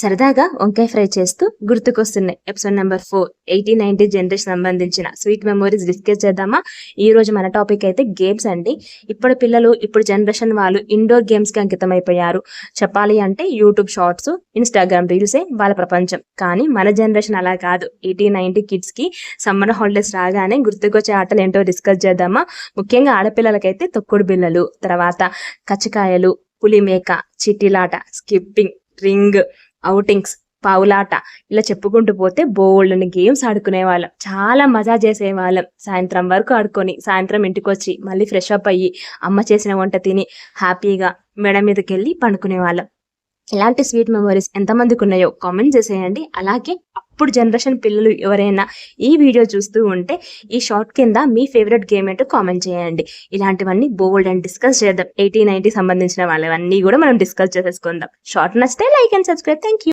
సరదాగా వంకాయ ఫ్రై చేస్తూ గుర్తుకొస్తున్నాయి ఎపిసోడ్ నెంబర్ 4 80-90 జనరేషన్ సంబంధించిన స్వీట్ మెమోరీస్ డిస్కస్ చేద్దామా. ఈ రోజు మన టాపిక్ అయితే గేమ్స్ అండి. ఇప్పుడు పిల్లలు ఇప్పుడు జనరేషన్ వాళ్ళు ఇండోర్ గేమ్స్ కి అంకితం అయిపోయారు. చెప్పాలి అంటే యూట్యూబ్ షార్ట్స్, ఇన్స్టాగ్రామ్ రీల్సే వాళ్ళ ప్రపంచం. కానీ మన జనరేషన్ అలా కాదు. 80-90 కిడ్స్ కి సమ్మర్ హాలిడేస్ రాగానే గుర్తుకొచ్చే ఆటలు ఏంటో డిస్కస్ చేద్దామా. ముఖ్యంగా ఆడపిల్లలకైతే తొక్కుడు బిళ్ళలు, తర్వాత కచ్చకాయలు, పులిమేక, చిట్టిలాట, స్కిప్పింగ్, రింగ్, అవుటింగ్స్, పావులాట, ఇలా చెప్పుకుంటూ పోతే బోల్డ్ని గేమ్స్ ఆడుకునే వాళ్ళం. చాలా మజా చేసేవాళ్ళం. సాయంత్రం వరకు ఆడుకొని సాయంత్రం ఇంటికి వచ్చి మళ్ళీ ఫ్రెష్ అప్ అయ్యి అమ్మ చేసిన వంట తిని హ్యాపీగా మెడ మీదకి వెళ్ళి పండుకునే వాళ్ళం. ఇలాంటి స్వీట్ మెమరీస్ ఎంతమందికి ఉన్నాయో కామెంట్ చేసేయండి. అలాగే అప్పుడు జనరేషన్ పిల్లలు ఎవరైనా ఈ వీడియో చూస్తూ ఉంటే ఈ షార్ట్ కింద మీ ఫేవరెట్ గేమ్ ఏంటో కామెంట్ చేయండి. ఇలాంటివన్నీ బోల్డ్ అండ్ డిస్కస్ చేద్దాం. 80-90 సంబంధించిన వాళ్ళవన్నీ కూడా మనం డిస్కస్ చేసేసుకుందాం. షార్ట్ నచ్చితే like and subscribe. Thank you.